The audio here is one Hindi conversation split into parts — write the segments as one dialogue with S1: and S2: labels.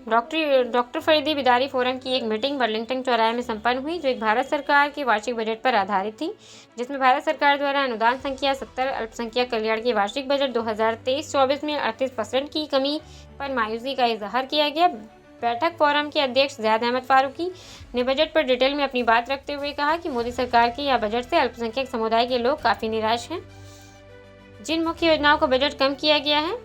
S1: डॉक्टर फरीदी बिदारी फोरम की एक मीटिंग बर्लिंगटन चौराहे में संपन्न हुई, जो एक भारत सरकार के वार्षिक बजट पर आधारित थी, जिसमें भारत सरकार द्वारा अनुदान संख्या 70 अल्पसंख्यक कल्याण के वार्षिक बजट 2023-24 में 38% की कमी पर मायूसी का इजहार किया गया। बैठक फोरम के अध्यक्ष ज़ैद अहमद फारूकी ने बजट पर डिटेल में अपनी बात रखते हुए कहा कि मोदी सरकार के यह बजट से अल्पसंख्यक समुदाय के लोग काफ़ी निराश हैं। जिन मुख्य योजनाओं को बजट कम किया गया है,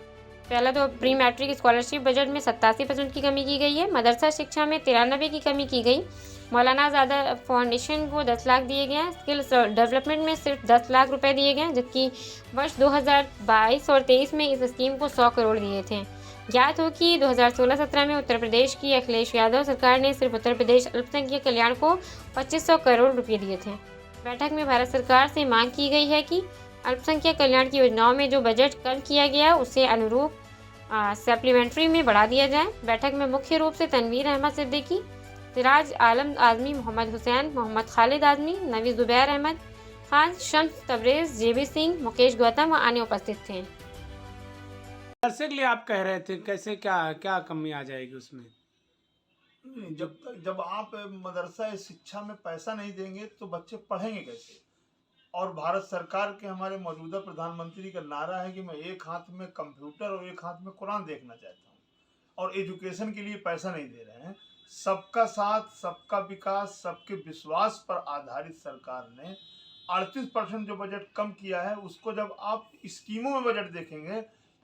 S1: पहला तो प्री मैट्रिक स्कॉलरशिप बजट में 87% की कमी की गई है। मदरसा शिक्षा में 93 की कमी की गई। मौलाना आज़ाद फाउंडेशन को 10 लाख दिए गए हैं। स्किल्स डेवलपमेंट में सिर्फ 10 लाख रुपए दिए गए हैं, जबकि वर्ष 2022 और 23 में इस स्कीम को 100 करोड़ दिए थे। ज्ञात हो कि 2016-17 में उत्तर प्रदेश की अखिलेश यादव सरकार ने सिर्फ उत्तर प्रदेश अल्पसंख्यक कल्याण को 2500 करोड़ रुपये दिए थे। बैठक में भारत सरकार से मांग की गई है कि अल्पसंख्यक कल्याण की योजनाओं में जो बजट कम किया गया उसे अनुरूप सप्लीमेंट्री में बढ़ा दिया जाए। बैठक में मुख्य रूप से तनवीर अहमद सिद्दीकी, सिराज आलम आज़मी, मोहम्मद हुसैन, मोहम्मद खालिद आज़मी, नवी ज़ुबैर अहमद खान, शम्स तबरेज़, जेबी सिंह, मुकेश गौतम व अन्य उपस्थित थे।
S2: के लिए आप कह रहे थे, कैसे क्या क्या कमी आ जाएगी उसमें?
S3: जब आप मदरसा शिक्षा में पैसा नहीं देंगे तो बच्चे पढ़ेंगे कैसे? और भारत सरकार के हमारे मौजूदा प्रधानमंत्री का नारा है कि मैं एक हाथ में कंप्यूटर और एक हाथ में कुरान देखना चाहता हूँ, और एजुकेशन के लिए पैसा नहीं दे रहे हैं। सबका साथ, सबका विकास, सबके विश्वास पर आधारित सरकार ने 38% जो बजट कम किया है, उसको जब आप स्कीमों में बजट देखेंगे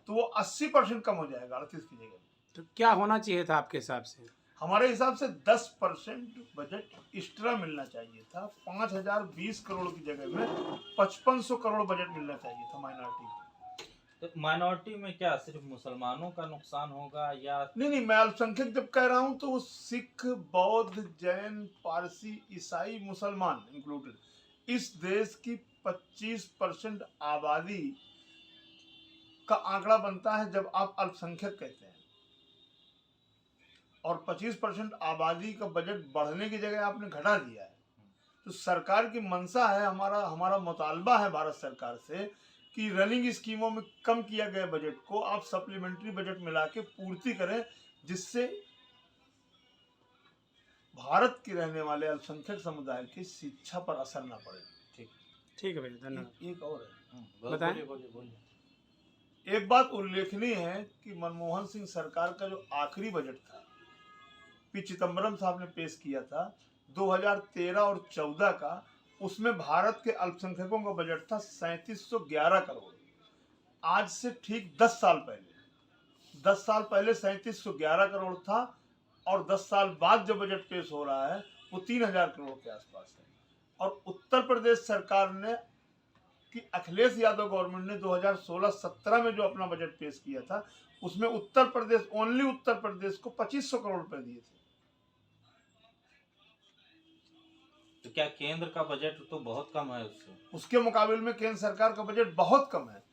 S3: तो वो 80% कम हो जाएगा 38 की जगह।
S2: तो क्या होना चाहिए था आपके हिसाब से?
S3: हमारे हिसाब से 10% बजट एक्स्ट्रा मिलना चाहिए था। 5020 करोड़ की जगह में 5500 करोड़ बजट मिलना चाहिए था माइनॉरिटी को।
S4: तो माइनॉरिटी में क्या सिर्फ मुसलमानों का नुकसान होगा या?
S3: नहीं, मैं अल्पसंख्यक जब कह रहा हूं तो सिख, बौद्ध, जैन, पारसी, ईसाई, मुसलमान इंक्लूडेड। इस देश की 25% आबादी का आंकड़ा बनता है जब आप अल्पसंख्यक कहते हैं, और 25% आबादी का बजट बढ़ने की जगह आपने घटा दिया है। तो सरकार की मंशा है, हमारा मुतालबा है भारत सरकार से कि रनिंग स्कीमों में कम किया गया बजट को आप सप्लीमेंट्री बजट मिला के पूर्ति करें, जिससे भारत के रहने वाले अल्पसंख्यक समुदाय की शिक्षा पर असर ना पड़े।
S2: ठीक है भैया, धन्यवाद।
S3: एक और है,
S2: बताएं।
S3: बोलिए। एक बात उल्लेखनीय है कि मनमोहन सिंह सरकार का जो आखिरी बजट था, पी चिदम्बरम साहब ने पेश किया था 2013 और 14 का, उसमें भारत के अल्पसंख्यकों का बजट था 3711 करोड़। आज से ठीक 10 साल पहले 3711 करोड़ था, और 10 साल बाद जो बजट पेश हो रहा है वो 3000 करोड़ के आसपास है। और उत्तर प्रदेश सरकार ने कि अखिलेश यादव गवर्नमेंट ने 2016-17 में जो अपना बजट पेश किया था, उसमें उत्तर प्रदेश को 2500 करोड़ रुपए दिए थे।
S4: तो क्या केंद्र का बजट तो बहुत कम है
S3: उसके मुकाबले में केंद्र सरकार का बजट बहुत कम है,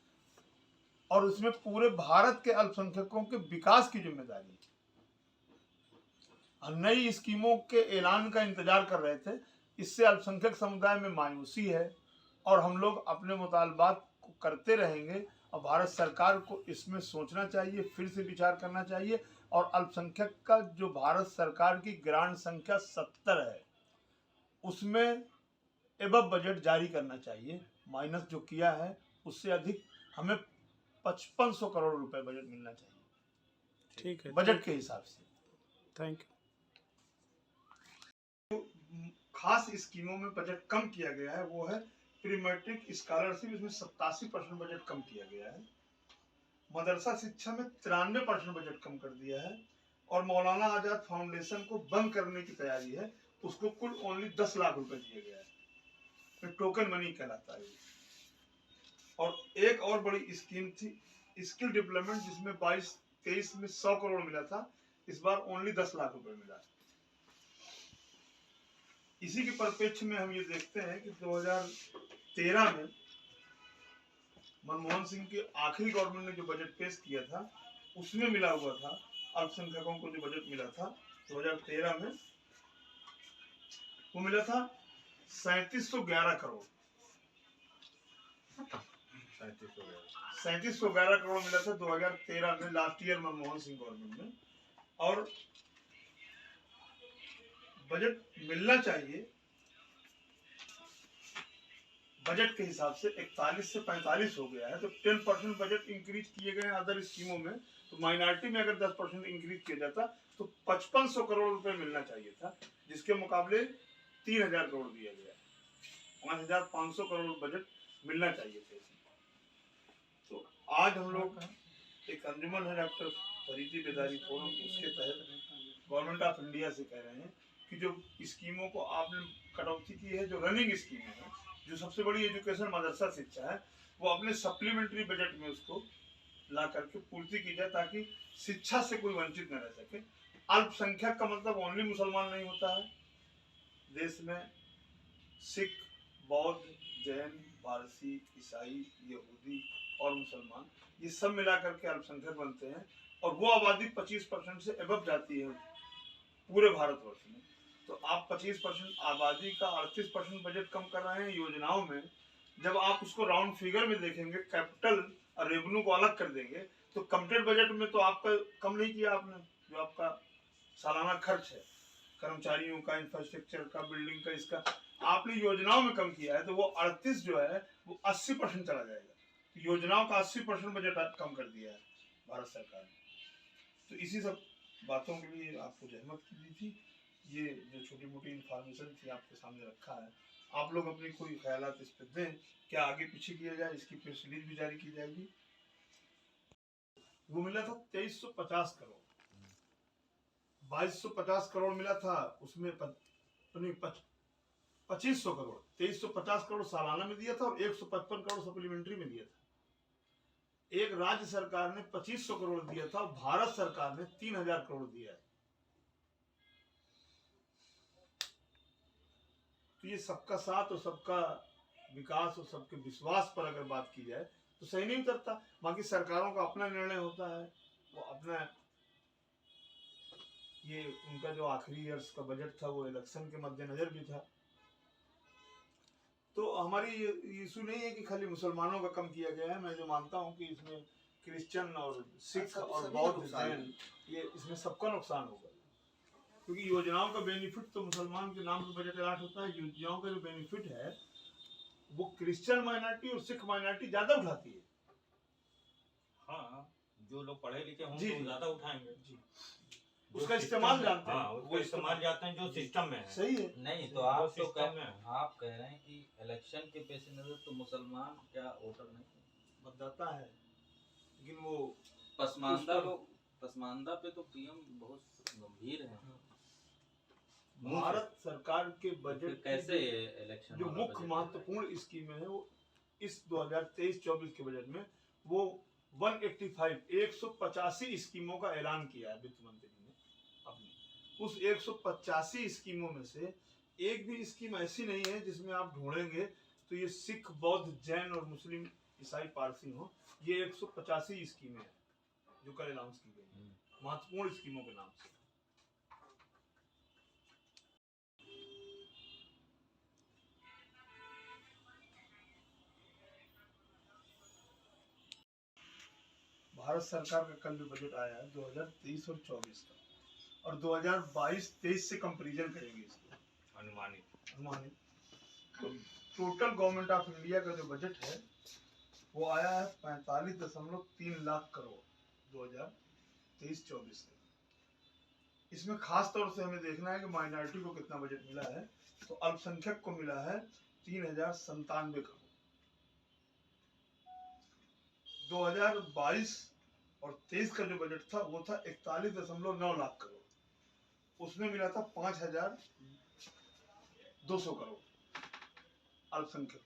S3: और उसमें पूरे भारत के अल्पसंख्यकों के विकास की जिम्मेदारी है। हम नई स्कीमों के ऐलान का इंतजार कर रहे थे, इससे अल्पसंख्यक समुदाय में मायूसी है, और हम लोग अपने मुतालबात को करते रहेंगे, और भारत सरकार को इसमें सोचना चाहिए, फिर से विचार करना चाहिए, और अल्पसंख्यक का जो भारत सरकार की ग्रांट संख्या 70 है, उसमें एबव बजट जारी करना चाहिए। माइनस जो किया है उससे अधिक हमें 5500 करोड़ रुपए बजट मिलना चाहिए,
S2: ठीक है,
S3: बजट के हिसाब से।
S2: Thank you.
S3: खास स्कीमों में बजट कम किया गया है वो है प्री मैट्रिक स्कॉलरशिप, इसमें 87% बजट कम किया गया है। मदरसा शिक्षा में 93% बजट कम कर दिया है, और मौलाना आजाद फाउंडेशन को बंद करने की तैयारी है, उसको कुल ओनली 10 लाख रुपए दिए गए हैं। टोकन मनी कहलाता है। और एक और बड़ी स्कीम थी स्किल डेवलपमेंट, जिसमें 22-23 में 100 करोड़ मिला था, इस बार ओनली 10 लाख रुपए मिला। इसी के परिप्रेक्ष्य में हम ये देखते हैं कि 2013 में मनमोहन सिंह के आखिरी गवर्नमेंट ने जो बजट पेश किया था, उसमें मिला हुआ था अल्पसंख्यकों को जो बजट मिला था 2013 में, वो मिला था 3711 करोड़। 3711 करोड़ मिला था 2013 में, last year Manmohan Singh government में। और बजट मिलना चाहिए बजट के हिसाब से 41 से 45 हो गया है, तो 10% बजट इंक्रीज किए गए हैं अदर स्कीमों में। तो माइनॉरिटी में अगर 10% इंक्रीज किया जाता तो 5500 करोड़ रुपए मिलना चाहिए था, जिसके मुकाबले 3000 करोड़ दिया गया, 5500 करोड़ बजट मिलना चाहिए थे। तो आज हम लोग एक अंजुमन है डॉक्टर फरीदी बेदारी फोरम, उसके तहत गवर्नमेंट ऑफ इंडिया से कह रहे हैं कि जो स्कीमों को आपने कटौती की है, जो रनिंग स्कीम है, जो सबसे बड़ी एजुकेशन मदरसा शिक्षा है, वो अपने सप्लीमेंट्री बजट में उसको ला करके पूर्ति की जाए, ताकि शिक्षा से कोई वंचित न रह सके। अल्पसंख्यक का मतलब ओनली मुसलमान नहीं होता है। देश में सिख, बौद्ध, जैन, पारसी, ईसाई, यहूदी और मुसलमान, ये सब मिला करके अल्पसंख्यक बनते हैं, और वो आबादी 25% से एबव जाती है पूरे भारतवर्ष में। तो आप 25% आबादी का 38% बजट कम कर रहे हैं योजनाओं में। जब आप उसको राउंड फिगर में देखेंगे, कैपिटल और रेवेन्यू को अलग कर देंगे, तो कमिटेड बजट में तो आपका कम नहीं किया आपने, जो आपका सालाना खर्च है कर्मचारियों का, इंफ्रास्ट्रक्चर का, बिल्डिंग का, इसका आपने योजनाओं में कम किया है, तो वो 38 जो है वो 80% चला जाएगा। तो योजनाओं का 80% बजट कम कर दिया है भारत सरकार ने। तो इसी सब बातों के लिए आपको जहमत की दी थी। ये जो छोटी मोटी इन्फॉर्मेशन थी आपके सामने रखा है। आप लोग अपनी कोई ख्यालात इस पर दें, क्या आगे पीछे किया जाए, इसकी प्रेस रिलीज भी जारी की जाएगी। वो मिला था 2350 करोड़, 2250 करोड़ मिला था, उसमें 2500 करोड़, 2350 करोड़ सालाना में दिया था और 155 करोड़ सप्लीमेंट्री में दिया था। एक राज्य सरकार ने 2500 करोड़ दिया था, भारत सरकार ने 3000 करोड़ दिया है। तो ये सबका साथ और सबका विकास और सबके विश्वास पर अगर बात की जाए तो सही नहीं उतरता। बाकी सरकारों का अपना निर्णय होता है, वो अपना, ये उनका जो आखिरी ईयर्स का बजट था वो इलेक्शन के मद्देनजर भी था। तो हमारी इशू नहीं है कि खाली मुसलमानों का कम किया गया है। मैं जो मानता हूँ कि इसमें क्रिश्चियन और सिख और बौद्ध, जैन, ये इसमें सबका नुकसान होगा, क्योंकि योजनाओं का बेनिफिट तो मुसलमान के नाम पर बजट अलॉट होता है। योजनाओं का जो बेनिफिट है वो क्रिश्चियन माइनॉरिटी और सिख माइनॉरिटी ज्यादा उठाती है।
S4: हाँ, जो लोग पढ़े लिखे होंगे
S3: जी,
S4: वो ज्यादा उठाएंगे जी,
S3: उसका इस्तेमाल जानते हैं।
S4: हाँ, उसका इस्तेमाल जानते हैं जो सिस्टम में है।
S3: सही है।
S5: नहीं तो आप तो आप कह रहे हैं कि इलेक्शन के पेश नजर तो मुसलमान क्या वोटर नहीं,
S3: मतदाता है, लेकिन वो
S5: पसमानदा लोग, पसमानदा पे तो पीएम बहुत गंभीर है।
S3: भारत सरकार के बजट
S5: कैसे इलेक्शन
S3: जो मुख्य महत्वपूर्ण स्कीमें है वो इस 2023-24 के बजट में वो 185 स्कीमों का ऐलान किया है वित्त मंत्री ने अपनी। उस 185 स्कीमों में से एक भी स्कीम ऐसी नहीं है जिसमें आप ढूंढेंगे तो ये सिख, बौद्ध, जैन और मुस्लिम, ईसाई, पारसी हो। ये 185 स्कीमें हैं जो कल अनाउंस की गई महत्वपूर्ण स्कीमों के नाम से। भारत सरकार का कल जो बजट आया है 2023 और 24 का, और 2022-23 से कंपैरिजन करेंगे इसको अनुमानित, तो टोटल गवर्नमेंट ऑफ इंडिया का जो बजट है वो आया है 45.3 लाख करोड़ 2023-24 से। इसमें खास तौर से हमें देखना है कि माइनॉरिटी को कितना बजट मिला है। तो अल्पसंख्यक को मिला है 3097 करोड़। 2022 और 23 का जो बजट था वो था 41.9 लाख करोड़, उसमें मिला था 5200 करोड़ अल्पसंख्यक।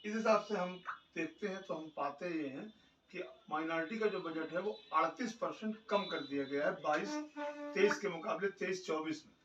S3: इस हिसाब से हम देखते हैं तो हम पाते ये हैं कि माइनॉरिटी का जो बजट है वो 38% कम कर दिया गया है 22-23 के मुकाबले 23-24 में।